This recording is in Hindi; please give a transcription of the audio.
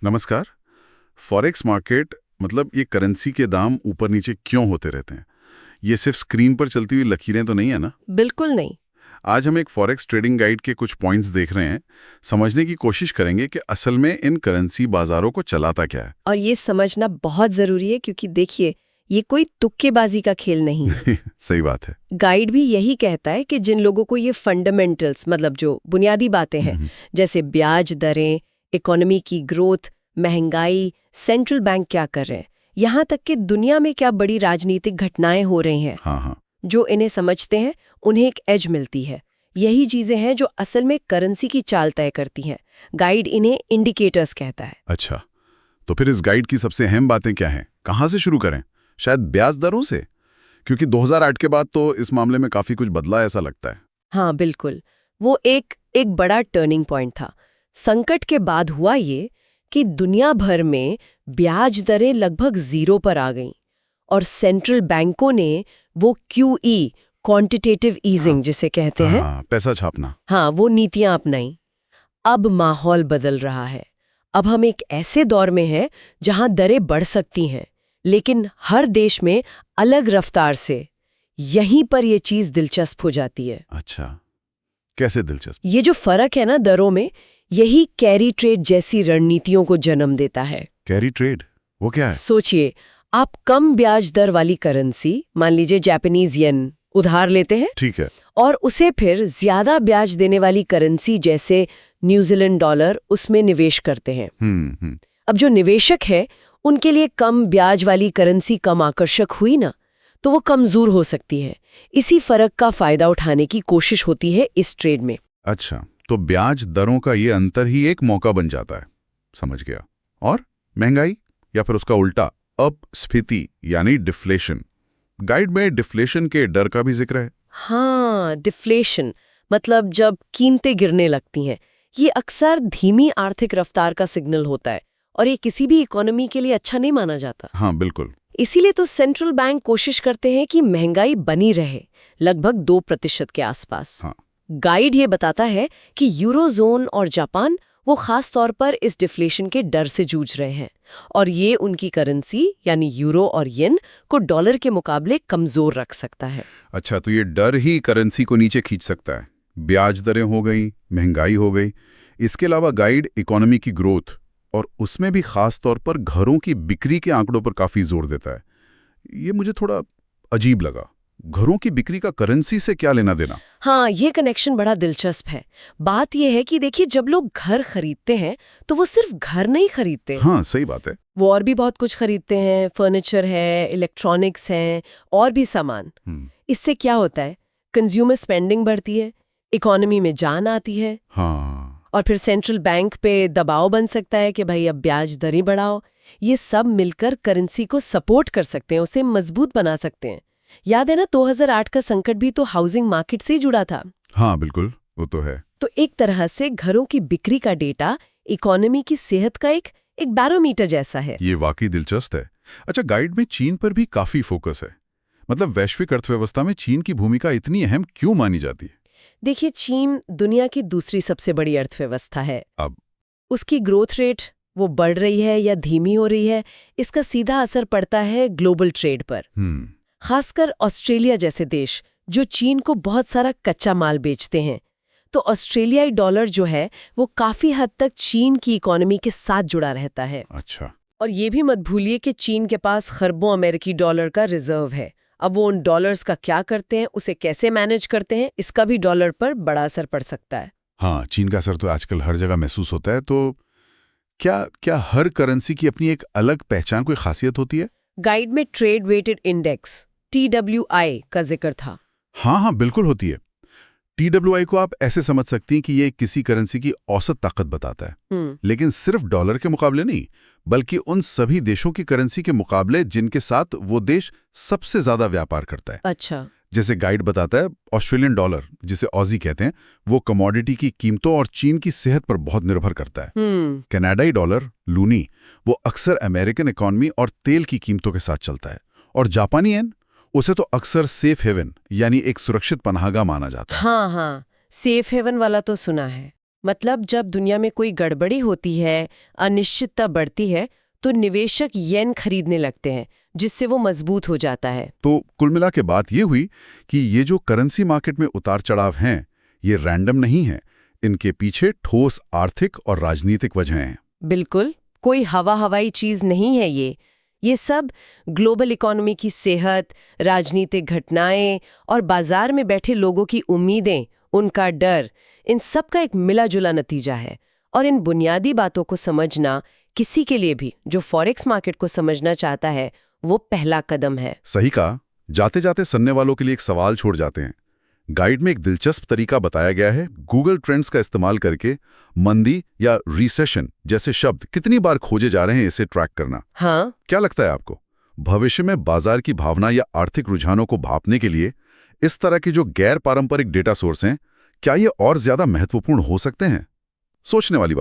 नमस्कार। फॉरेक्स मार्केट मतलब ये करेंसी के दाम ऊपर नीचे क्यों होते रहते हैं? ये सिर्फ स्क्रीन पर चलती हुई लकीरें तो नहीं है ना? बिल्कुल नहीं। आज हम एक फॉरेक्स ट्रेडिंग गाइड के कुछ पॉइंट्स देख रहे हैं, समझने की कोशिश करेंगे कि असल में इन करेंसी बाजारों को चलाता क्या है। और ये समझना बहुत जरूरी है क्योंकि देखिए, ये कोई तुक्केबाजी का खेल नहीं है। सही बात है। गाइड भी यही कहता है कि जिन लोगों को ये फंडामेंटल्स मतलब जो बुनियादी बातें हैं, जैसे ब्याज दरें, इकोनॉमी की ग्रोथ, महंगाई, सेंट्रल बैंक क्या कर रहे हैं, यहाँ तक कि दुनिया में क्या बड़ी राजनीतिक घटनाएं हो रही हैं, हाँ, जो इन्हें समझते हैं उन्हें एक एज मिलती है। यही चीजें हैं जो असल में करेंसी की चाल तय करती हैं। गाइड इन्हें इंडिकेटर्स कहता है। अच्छा, तो फिर इस गाइड की सबसे अहम बातें क्या हैं? कहाँ से शुरू करें? शायद ब्याज दरों से, क्योंकि 2008 के बाद तो इस मामले में काफी कुछ बदला ऐसा लगता है। हाँ बिल्कुल, वो एक बड़ा टर्निंग पॉइंट था। संकट के बाद हुआ ये कि दुनिया भर में ब्याज दरें लगभग जीरो पर आ गईं और सेंट्रल बैंकों ने वो QE क्वांटिटेटिव ईजिंग जिसे कहते हैं, हाँ, पैसा छापना। हाँ, वो नीतियां अपनाई। अब माहौल बदल रहा है। अब हम एक ऐसे दौर में हैं जहां दरें बढ़ सकती हैं, लेकिन हर देश में अलग रफ्तार से। यहीं पर ये चीज दिलचस्प हो जाती है। अच्छा, कैसे दिलचस्प? ये जो फर्क है ना दरों में, यही कैरी ट्रेड जैसी रणनीतियों को जन्म देता है। कैरी ट्रेड वो क्या है? सोचिए, आप कम ब्याज दर वाली करेंसी, मान लीजिए जापानीज येन, उधार लेते हैं ठीक है। और उसे फिर ज्यादा ब्याज देने वाली करेंसी जैसे न्यूजीलैंड डॉलर उसमें निवेश करते हैं। अब जो निवेशक है उनके लिए कम ब्याज वाली करेंसी कम आकर्षक हुई ना, तो वो कमजोर हो सकती है। इसी फर्क का फायदा उठाने की कोशिश होती है इस ट्रेड में। अच्छा, तो ब्याज दरों का ये अंतर ही एक मौका बन जाता है। समझ गया। और महंगाई या फिर उसका उल्टा अपस्फीति यानी डिफ्लेशन। गाइड में डिफ्लेशन के डर का भी जिक्र है। हाँ, डिफ्लेशन मतलब जब कीमतें गिरने लगती हैं। ये अक्सर धीमी आर्थिक रफ्तार का सिग्नल होता है और ये किसी भी इकोनॉमी के लिए अच्छा नहीं माना जाता। हाँ बिल्कुल। इसीलिए तो सेंट्रल बैंक कोशिश करते हैं कि महंगाई बनी रहे, लगभग 2% के आसपास। हाँ। गाइड ये बताता है कि यूरोजोन और जापान वो खास तौर पर इस डिफ्लेशन के डर से जूझ रहे हैं और ये उनकी करेंसी यानी यूरो और येन को डॉलर के मुकाबले कमजोर रख सकता है। अच्छा, तो ये डर ही करेंसी को नीचे खींच सकता है। ब्याज दरें हो गई, महंगाई हो गई। इसके अलावा गाइड इकोनॉमी की ग्रोथ और उसमें भी खास तौर पर घरों की बिक्री के आंकड़ों पर काफी जोर देता है। ये मुझे थोड़ा अजीब लगा। घरों की बिक्री का करेंसी से क्या लेना देना? हाँ, ये कनेक्शन बड़ा दिलचस्प है। बात यह है कि देखिए, जब लोग घर खरीदते हैं तो वो सिर्फ घर नहीं खरीदते। हाँ सही बात है। वो और भी बहुत कुछ खरीदते हैं। फर्नीचर है, इलेक्ट्रॉनिक्स हैं और भी सामान। इससे क्या होता है, कंज्यूमर स्पेंडिंग बढ़ती है, इकोनॉमी में जान आती है। हाँ। और फिर सेंट्रल बैंक पे दबाव बन सकता है कि भाई अब ब्याज दरें बढ़ाओ। ये सब मिलकर करेंसी को सपोर्ट कर सकते हैं, उसे मजबूत बना सकते हैं। याद है ना, 2008 का संकट भी तो हाउसिंग मार्केट से ही जुड़ा था। हाँ बिल्कुल, वो तो है। तो एक तरह से घरों की बिक्री का डेटा इकोनॉमी की सेहत का एक बैरोमीटर जैसा है। ये वाकई दिलचस्प है। अच्छा, गाइड में चीन पर भी काफी फोकस है। मतलब वैश्विक अर्थव्यवस्था में चीन की भूमिका इतनी अहम क्यों मानी जाती है? देखिए, चीन दुनिया की दूसरी सबसे बड़ी अर्थव्यवस्था है। अब उसकी ग्रोथ रेट वो बढ़ रही है या धीमी हो रही है, इसका सीधा असर पड़ता है ग्लोबल ट्रेड पर। खासकर ऑस्ट्रेलिया जैसे देश जो चीन को बहुत सारा कच्चा माल बेचते हैं, तो ऑस्ट्रेलियाई डॉलर जो है वो काफी हद तक चीन की इकोनॉमी के साथ जुड़ा रहता है। अच्छा। और ये भी मत भूलिए कि चीन के पास खरबों अमेरिकी डॉलर का रिजर्व है। अब वो उन डॉलर्स का क्या करते हैं, उसे कैसे मैनेज करते हैं, इसका भी डॉलर पर बड़ा असर पड़ सकता है। हाँ, चीन का असर तो आजकल हर जगह महसूस होता है। तो क्या हर करेंसी की अपनी एक अलग पहचान, कोई खासियत होती है? गाइड में ट्रेड वेटेड इंडेक्स TWI का जिक्र था। हाँ बिल्कुल होती है। TWI को आप ऐसे समझ सकती हैं कि ये किसी करेंसी की औसत ताकत बताता है। लेकिन सिर्फ डॉलर के मुकाबले नहीं, बल्कि उन सभी देशों की करेंसी के मुकाबले जिनके साथ वो देश सबसे ज्यादा व्यापार करता है। अच्छा। जैसे गाइड बताता है, ऑस्ट्रेलियन डॉलर जिसे ऑजी कहते हैं, वो कमोडिटी की कीमतों और चीन की सेहत पर बहुत निर्भर करता है। कनाडाई डॉलर लूनी वो अक्सर अमेरिकन इकोनॉमी और तेल की कीमतों के साथ चलता है। और जापानी येन, उसे तो अक्सर सेफ हेवन यानी एक सुरक्षित पनाहगाह माना जाता है। हाँ, सेफ हेवन वाला तो सुना है। मतलब जब दुनिया में कोई गड़बड़ी होती है, अनिश्चितता बढ़ती है, तो निवेशक येन खरीदने लगते हैं, जिससे वो मजबूत हो जाता है। तो कुल मिला के बात ये हुई कि ये जो करेंसी मार्केट में उतार चढ़ाव हैं, ये रैंडम नहीं है। इनके पीछे ठोस आर्थिक और राजनीतिक वजह हैं। बिल्कुल, कोई हवाई चीज नहीं है ये सब ग्लोबल इकोनॉमी की सेहत, राजनीतिक घटनाएं और बाजार में बैठे लोगों की उम्मीदें, उनका डर, इन सब का एक मिला जुला नतीजा है। और इन बुनियादी बातों को समझना किसी के लिए भी जो फॉरेक्स मार्केट को समझना चाहता है, वो पहला कदम है। सही कहा। जाते जाते सुनने वालों के लिए एक सवाल छोड़ जाते हैं। गाइड में एक दिलचस्प तरीका बताया गया है। गूगल ट्रेंड्स का इस्तेमाल करके मंदी या रिसेशन जैसे शब्द कितनी बार खोजे जा रहे हैं, इसे ट्रैक करना। हाँ, क्या लगता है आपको, भविष्य में बाजार की भावना या आर्थिक रुझानों को भांपने के लिए इस तरह के जो गैर पारंपरिक डेटा सोर्स हैं, क्या ये और ज्यादा महत्वपूर्ण हो सकते हैं? सोचने वाली बात।